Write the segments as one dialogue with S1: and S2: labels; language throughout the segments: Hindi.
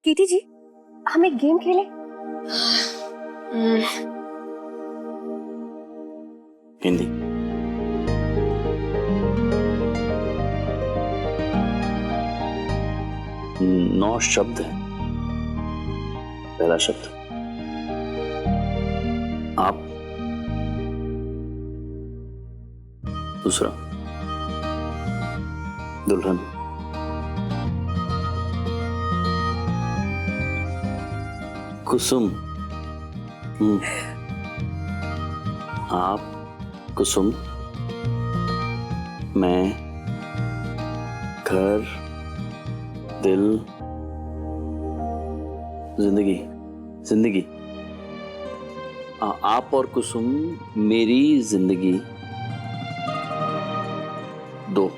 S1: कीटी जी, हम एक गेम खेलें?
S2: हिंदी। नौ शब्द है। पहला शब्द आप, दूसरा दुल्हन, कुसुम। आप, कुसुम, मैं, घर, दिल, जिंदगी। जिंदगी। आप और कुसुम मेरी जिंदगी। दो।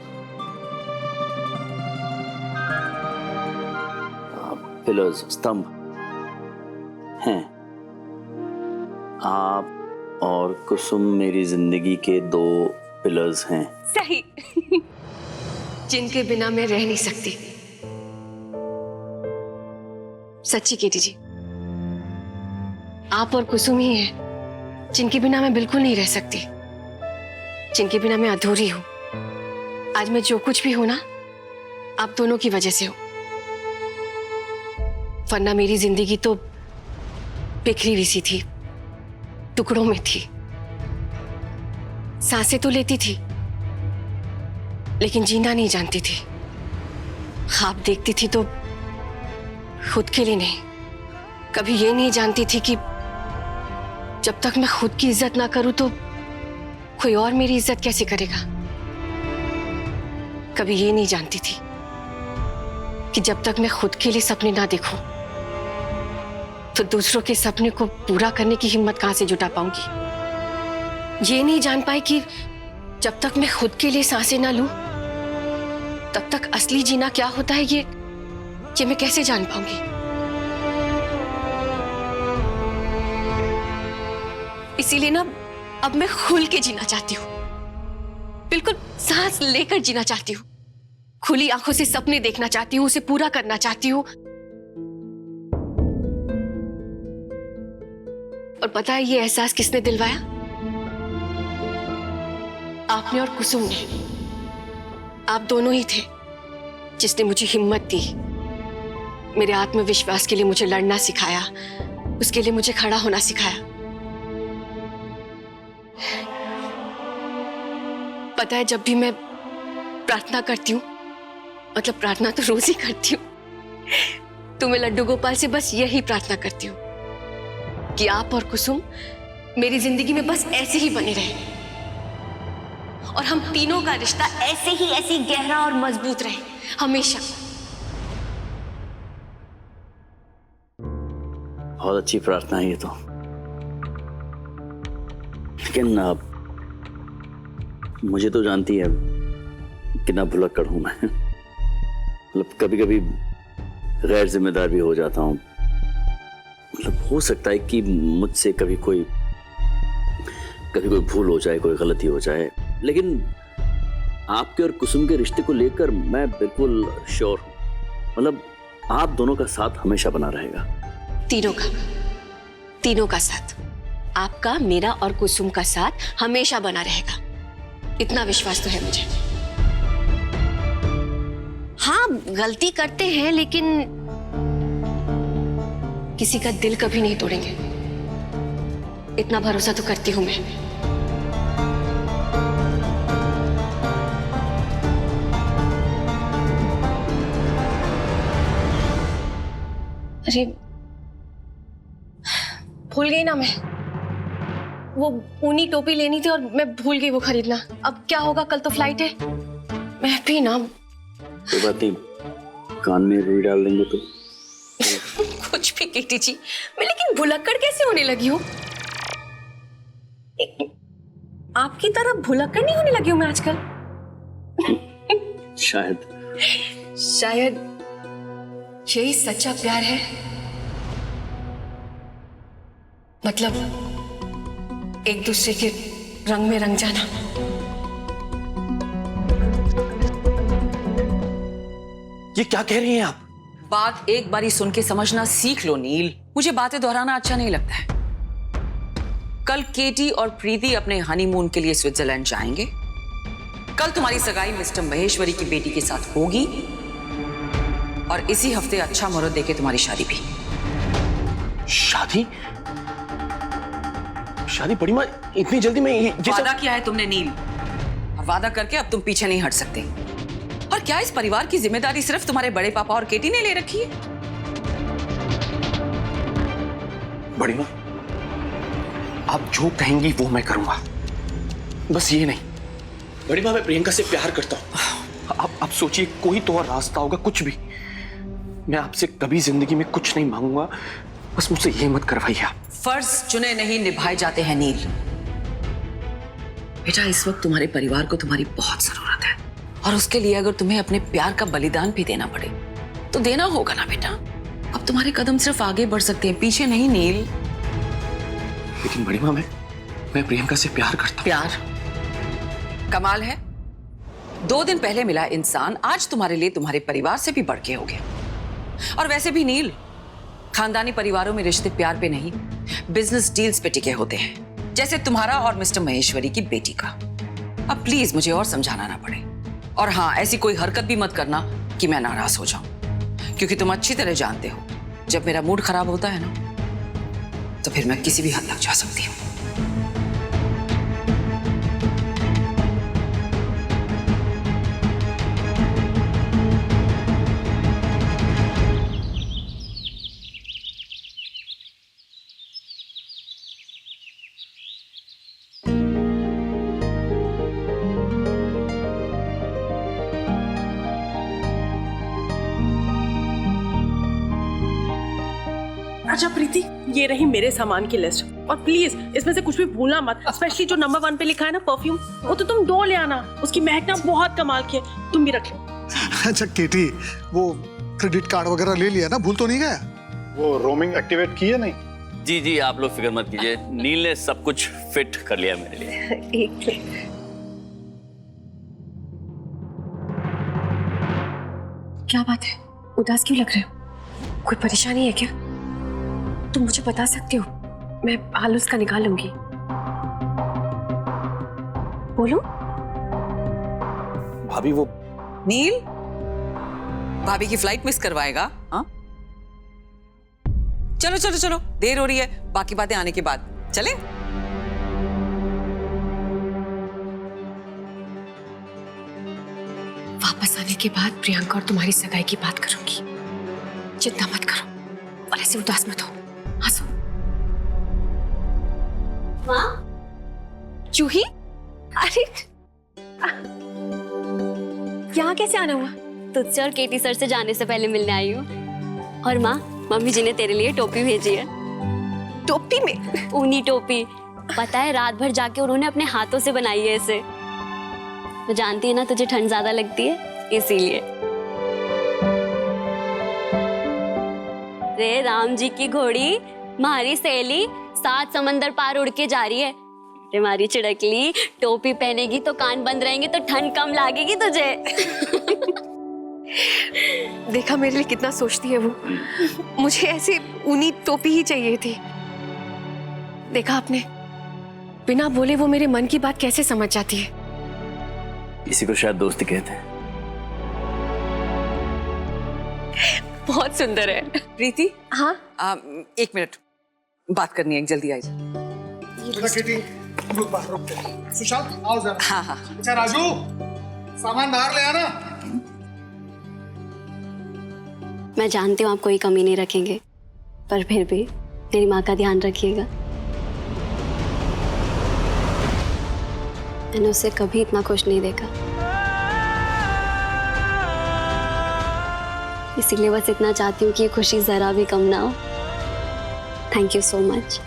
S2: पिलर्स, स्तंभ हैं। आप और कुसुम मेरी जिंदगी के दो पिलर्स हैं।
S1: सही।
S3: जिनके बिना मैं रह नहीं सकती। सच्ची कीटी जी, आप और कुसुम ही हैं जिनके बिना मैं बिल्कुल नहीं रह सकती, जिनके बिना मैं अधूरी हूं। आज मैं जो कुछ भी हूं ना, आप दोनों की वजह से हूं। वरना मेरी जिंदगी तो बिखरी हुई सी थी, टुकड़ों में थी। सांसें तो लेती थी लेकिन जीना नहीं जानती थी। ख्वाब देखती थी तो खुद के लिए नहीं। कभी ये नहीं जानती थी कि जब तक मैं खुद की इज्जत ना करूं तो कोई और मेरी इज्जत कैसे करेगा। कभी ये नहीं जानती थी कि जब तक मैं खुद के लिए सपने ना देखूं तो दूसरों के सपने को पूरा करने की हिम्मत कहां से जुटा पाऊंगी। ये नहीं जान पाई कि जब तक मैं खुद के लिए सांसें ना लूं तब तक असली जीना क्या होता है ये मैं कैसे जान पाऊंगी। इसीलिए ना अब मैं खुल के जीना चाहती हूँ, बिल्कुल सांस लेकर जीना चाहती हूँ। खुली आंखों से सपने देखना चाहती हूँ, उसे पूरा करना चाहती हूँ। और पता है ये एहसास किसने दिलवाया? आपने और कुसुम ने। आप दोनों ही थे जिसने मुझे हिम्मत दी, मेरे आत्मविश्वास के लिए मुझे लड़ना सिखाया, उसके लिए मुझे खड़ा होना सिखाया। पता है जब भी मैं प्रार्थना करती हूँ, मतलब प्रार्थना तो रोज ही करती हूँ, तो मैं लड्डू गोपाल से बस यही प्रार्थना करती हूँ कि आप और कुसुम मेरी जिंदगी में बस ऐसे ही बने रहे और हम तीनों का रिश्ता ऐसे ही गहरा और मजबूत रहे हमेशा।
S2: बहुत अच्छी प्रार्थना है ये तो। लेकिन मुझे तो जानती है कितना भुलक्कड़ हूं मैं। मतलब कभी कभी गैर जिम्मेदार भी हो जाता हूं। मतलब हो सकता है कि मुझसे कभी कोई भूल हो जाए, कोई गलती हो जाए, लेकिन आपके और कुसुम के रिश्ते को लेकर मैं बिल्कुल श्योर हूं। मतलब आप दोनों का साथ हमेशा बना रहेगा।
S3: तीनों का साथ, आपका, मेरा और कुसुम का साथ हमेशा बना रहेगा, इतना विश्वास तो है मुझे। हाँ, गलती करते हैं लेकिन किसी का दिल कभी नहीं तोड़ेंगे, इतना भरोसा तो करती हूं मैं। अरे भूल गई ना मैं, वो ऊनी टोपी लेनी थी और मैं भूल गई वो खरीदना। अब क्या होगा, कल तो फ्लाइट है। मैं भी ना,
S2: कोई बात नहीं, कान में रुई डाल देंगे तो।
S3: कुछ भी कीटी जी, मैं लेकिन भुलक्कड़ कैसे होने लगी हूँ? आपकी तरह भुलक्कड़ नहीं होने लगी हूँ मैं आजकल। शायद यही सच्चा प्यार है। मतलब एक दूसरे के रंग में रंग जाना।
S4: ये क्या कह रही हैं आप? बात एक बारी सुन के समझना सीख लो नील। मुझे बातें दोहराना अच्छा नहीं लगता है। कल केटी और प्रीति अपने हनीमून के लिए स्विट्जरलैंड जाएंगे। कल तुम्हारी सगाई मिस्टर महेश्वरी की बेटी के साथ होगी और इसी हफ्ते अच्छा मुहूर्त देके तुम्हारी शादी भी।
S5: शादी? शादी बड़ी माँ इतनी जल्दी में ये
S4: वादा किया है तुमने नील, और वादा करके अब तुम पीछे नहीं हट सकते। और क्या इस परिवार की जिम्मेदारी सिर्फ तुम्हारे बड़े पापा और केटी ने ले रखी है?
S5: बड़ी माँ, आप जो कहेंगी वो मैं करूंगा, बस ये नहीं। बड़ी माँ, मैं प्रियंका से प्यार करता हूं। आप सोचिए, कोई तो और रास्ता होगा, कुछ भी। मैं आपसे कभी जिंदगी में कुछ नहीं मांगूंगा, बस मुझसे ये मत करवाइए आप।
S4: फर्ज चुने नहीं निभाए जाते हैं नील। बेटा, इस वक्त तुम्हारे परिवार को तुम्हारी बहुत जरूरत है, और उसके लिए अगर तुम्हें अपने प्यार का बलिदान भी देना पड़े तो देना होगा ना बेटा। अब तुम्हारे कदम सिर्फ आगे बढ़ सकते हैं, पीछे नहीं नील।
S5: लेकिन बड़ी माँ, मैं प्रियंका से प्यार करता हूं।
S4: प्यार? कमाल है, 2 दिन पहले मिला इंसान आज तुम्हारे लिए तुम्हारे परिवार से भी बढ़ के हो गया। और वैसे भी नील, खानदानी परिवारों में रिश्ते प्यार पे नहीं, बिजनेस डील्स पे टिके होते हैं, जैसे तुम्हारा और मिस्टर महेश्वरी की बेटी का। अब प्लीज मुझे और समझाना ना पड़े। और हाँ, ऐसी कोई हरकत भी मत करना कि मैं नाराज हो जाऊं, क्योंकि तुम अच्छी तरह जानते हो जब मेरा मूड खराब होता है ना, तो फिर मैं किसी भी हद तक जा सकती हूँ।
S6: अच्छा प्रीति, ये रही मेरे सामान की लिस्ट, और प्लीज इसमें से कुछ भी भूलना मत। स्पेशली जो नंबर 1 पे लिखा है ना परफ्यूम, वो तो तुम 2 ले आना। उसकी महक ना बहुत कमाल की है, तुम भी रख लो।
S7: अच्छा केटी, वो क्रेडिट कार्ड वगैरह ले लिया ना, भूल तो नहीं गया?
S8: वो रोमिंग एक्टिवेट की है नहीं?
S2: जी जी, आप लोग फिक्र मत कीजिए, नील ने सब कुछ फिट कर लिया मेरे लिए।
S1: एक मिनट। क्या बात है, उदास क्यों लग रहे हो? कोई परेशानी है क्या? तुम मुझे बता सकते हो, मैं हाल उसका निकाल लूंगी। बोलो।
S5: भाभी, वो
S4: नील, भाभी की फ्लाइट मिस करवाएगा? हाँ, चलो चलो चलो, देर हो रही है, बाकी बातें आने के बाद चले।
S1: वापस आने के बाद प्रियंका और तुम्हारी सगाई की बात करूंगी। चिंता मत करो और ऐसे उदास मत हो, हंसो। माँ, जूही, अरे यहाँ कैसे आना हुआ?
S9: तुझसे और केटी सर से जाने से पहले मिलने आई हूँ। और माँ, मम्मी जी ने तेरे लिए टोपी भेजी है।
S1: टोपी में?
S9: ऊनी टोपी। पता है, रात भर जाके उन्होंने अपने हाथों से बनाई है इसे। तो जानती है ना तुझे ठंड ज्यादा लगती है, इसीलिए। रे राम जी की घोड़ी, मारी सहेली 7 समंदर पार उड़ के जा रही है। रे मारी चिड़कली, टोपी पहनेगी तो कान बंद रहेंगे तो ठंड कम लगेगी तुझे।
S1: देखा मेरे लिए कितना सोचती है वो। मुझे ऐसे ऊनी टोपी ही चाहिए थी। देखा आपने, बिना बोले वो मेरे मन की बात कैसे समझ जाती है।
S2: इसी को शायद दोस्ती कहते हैं।
S1: बहुत सुंदर है।
S4: प्रीति,
S1: हाँ,
S4: 1 मिनट बात करनी है, जल्दी आई।
S7: सुशांत, आओ जरा।
S4: हाँ हाँ।
S7: अच्छा राजू, सामान बाहर ले आना।
S9: मैं जानती हूँ आप कोई कमी नहीं रखेंगे, पर फिर भी मेरी माँ का ध्यान रखिएगा। मैंने उसे कभी इतना खुश नहीं देखा, इसीलिए बस इतना चाहती हूँ कि ये खुशी जरा भी कम ना हो। Thank you so much.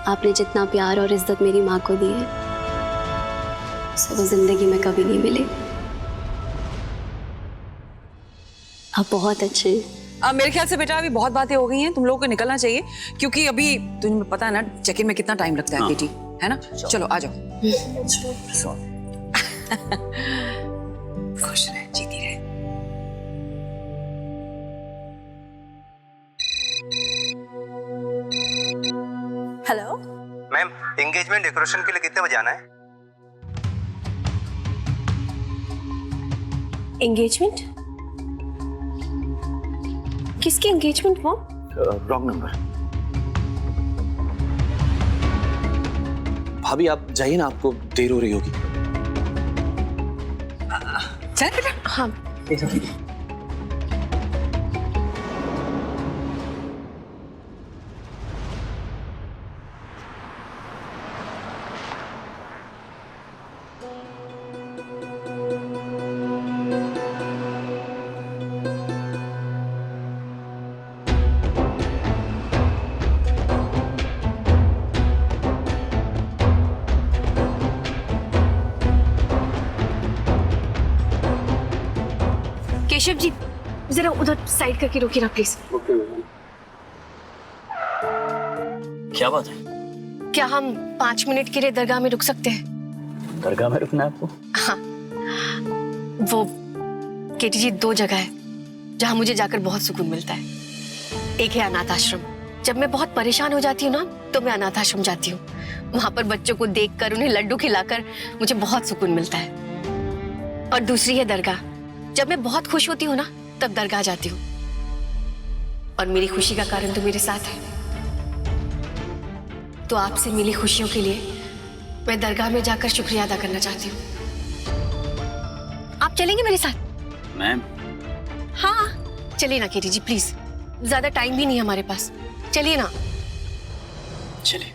S9: आपने जितना प्यार और इज्जत मेरी माँ को दी है, उसे वो जिंदगी में कभी नहीं मिली। आप बहुत अच्छे हैं।
S4: मेरे ख्याल से बेटा अभी बहुत बातें हो गई हैं, तुम लोगों को निकलना चाहिए, क्योंकि अभी तुम्हें पता है ना चेक इन में कितना टाइम लगता है।
S2: हाँ।
S4: बेटी है ना, चलो आ जाओ। खुश रहे, जीती रहे।
S6: हेलो
S10: मैम, एंगेजमेंट डेकोरेशन के लिए कितने बजे आना है?
S1: एंगेजमेंट? किसकी एंगेजमेंट वो?
S2: Wrong number.
S5: भाभी आप जाइए ना, आपको देर हो रही होगी।
S4: चल बेटा।
S1: हाँ केशव जी, जरा उधर साइड करके रोकिए ना प्लीज।
S2: क्या बात है?
S1: क्या हम 5 मिनट के लिए दरगाह में रुक सकते हैं?
S2: दरगाह में रुकना है आपको?
S1: हाँ, वो केटी जी 2 जगह है जहाँ मुझे जाकर बहुत सुकून मिलता है। एक है अनाथ आश्रम। जब मैं बहुत परेशान हो जाती हूँ ना, तो मैं अनाथ आश्रम जाती हूँ। वहां पर बच्चों को देखकर, उन्हें लड्डू खिलाकर मुझे बहुत सुकून मिलता है। और दूसरी है दरगाह। जब मैं बहुत खुश होती हूँ ना, तब दरगाह जाती हूँ। और मेरी खुशी का कारण तो मेरे साथ है। तो आपसे मिली खुशियों के लिए मैं दरगाह में जाकर शुक्रिया अदा करना चाहती हूँ। आप चलेंगे मेरे साथ?
S2: मैम,
S1: हाँ चलिए ना केटी जी प्लीज, ज्यादा टाइम भी नहीं है हमारे पास, चलिए ना।
S2: चलिए।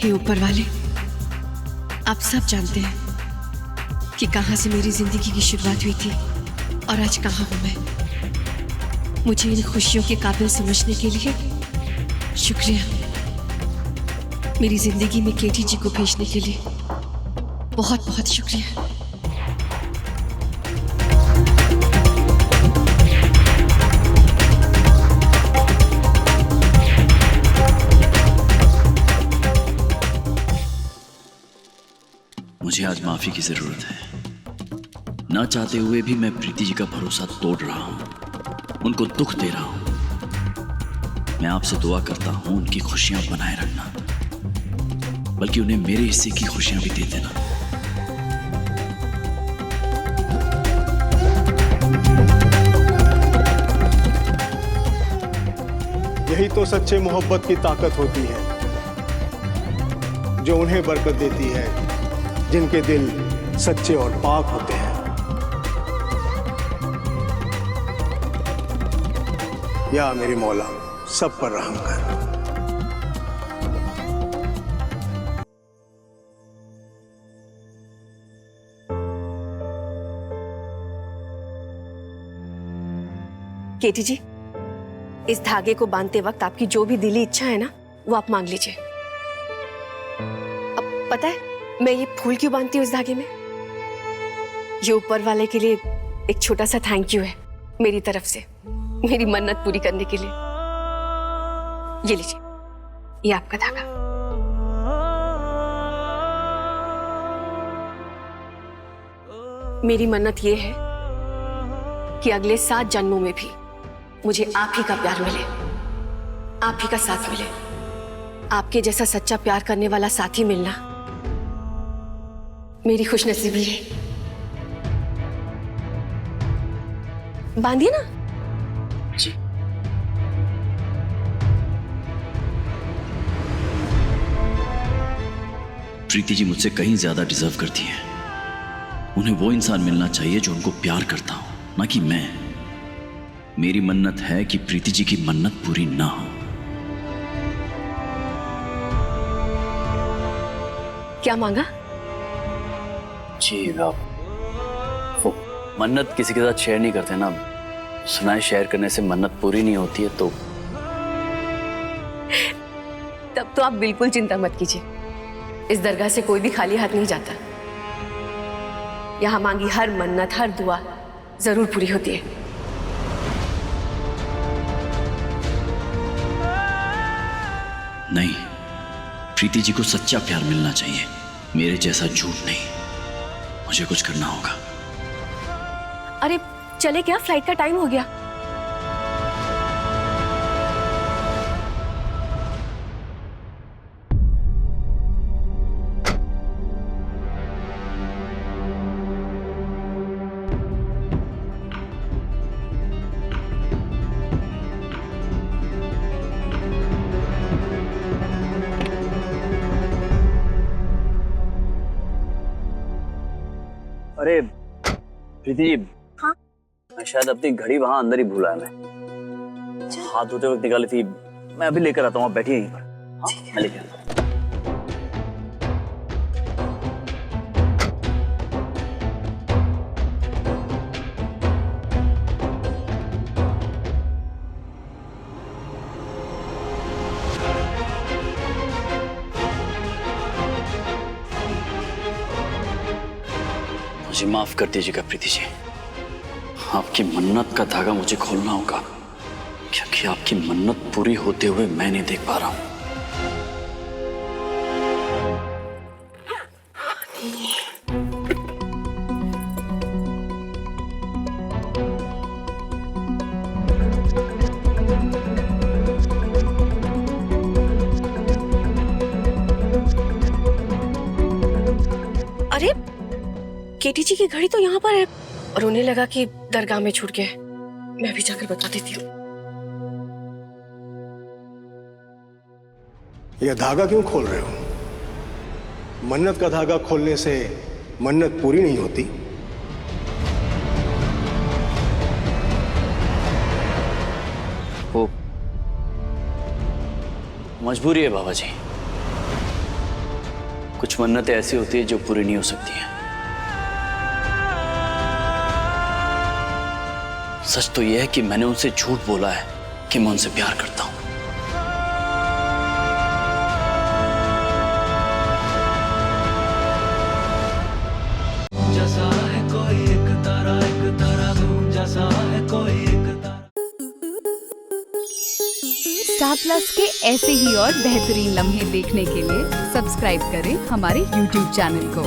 S3: हे ऊपर वाले, आप सब जानते हैं कि कहां से मेरी जिंदगी की शुरुआत हुई थी और आज कहां हूं मैं। मुझे इन खुशियों के काबिल समझने के लिए शुक्रिया। मेरी जिंदगी में केटी जी को भेजने के लिए बहुत बहुत शुक्रिया।
S2: मुझे आज माफी की जरूरत है। ना चाहते हुए भी मैं प्रीति जी का भरोसा तोड़ रहा हूं, उनको दुख दे रहा हूं। मैं आपसे दुआ करता हूं उनकी खुशियां बनाए रखना, बल्कि उन्हें मेरे हिस्से की खुशियां भी दे देना।
S8: यही तो सच्चे मोहब्बत की ताकत होती है, जो उन्हें बरकत देती है जिनके दिल सच्चे और पाक होते हैं। या मेरी मौला, सब पर रहम कर।
S1: केटी जी, इस धागे को बांधते वक्त आपकी जो भी दिली इच्छा है ना, वो आप मांग लीजिए। अब पता है मैं ये फूल क्यों बांधती हूँ इस धागे में? ये ऊपर वाले के लिए एक छोटा सा थैंक यू है मेरी तरफ से, मेरी मन्नत पूरी करने के लिए। ये लीजिए, ये आपका धागा। मेरी मन्नत ये है कि अगले 7 जन्मों में भी मुझे आप ही का प्यार मिले, आप ही का साथ मिले। आपके जैसा सच्चा प्यार करने वाला साथी मिलना मेरी खुशनसीबी है। बांधिए ना।
S2: जी। प्रीति जी मुझसे कहीं ज्यादा डिजर्व करती हैं। उन्हें वो इंसान मिलना चाहिए जो उनको प्यार करता हो, ना कि मैं। मेरी मन्नत है कि प्रीति जी की मन्नत पूरी ना हो।
S1: क्या मांगा?
S2: जी वो मन्नत किसी के साथ शेयर नहीं करते ना। सुनाए शेयर करने से मन्नत पूरी नहीं होती है तो।
S1: तब तो आप बिल्कुल चिंता मत कीजिए। इस दरगाह से कोई भी खाली हाथ नहीं जाता। यहां मांगी हर मन्नत, हर दुआ जरूर पूरी होती है।
S2: नहीं, प्रीति जी को सच्चा प्यार मिलना चाहिए, मेरे जैसा झूठ नहीं। मुझे कुछ करना होगा।
S1: अरे चले क्या? फ्लाइट का टाइम हो गया।
S2: अरे प्रीति जी,
S9: हाँ?
S2: मैं शायद अपनी घड़ी वहां अंदर ही भूला है। मैं हाथ धोते वक्त निकाली थी। मैं अभी लेकर आता हूँ, आप बैठिए यहीं पर। हाँ, मैं लेकर आता हूँ। मुझे माफ कर दीजिएगा प्रीति जी। आपकी मन्नत का धागा मुझे खोलना होगा, क्योंकि आपकी मन्नत पूरी होते हुए मैं नहीं देख पा रहा हूं।
S1: अरे केटी जी की घड़ी तो यहाँ पर है और उन्हें लगा कि दरगाह में छूट गए। मैं भी जाकर बता देती हूँ।
S8: यह धागा क्यों खोल रहे हो? मन्नत का धागा खोलने से मन्नत पूरी नहीं होती।
S2: वो मजबूरी है बाबा जी। कुछ मन्नतें ऐसी होती है जो पूरी नहीं हो सकती हैं। सच तो यह है कि मैंने उनसे झूठ बोला है कि मैं उनसे प्यार करता हूं।
S11: जैसा है कोई एक तारा धूम जैसा है कोई एक तारा।
S12: स्टार प्लस के ऐसे ही और बेहतरीन लम्हे देखने के लिए सब्सक्राइब करें हमारे YouTube चैनल को।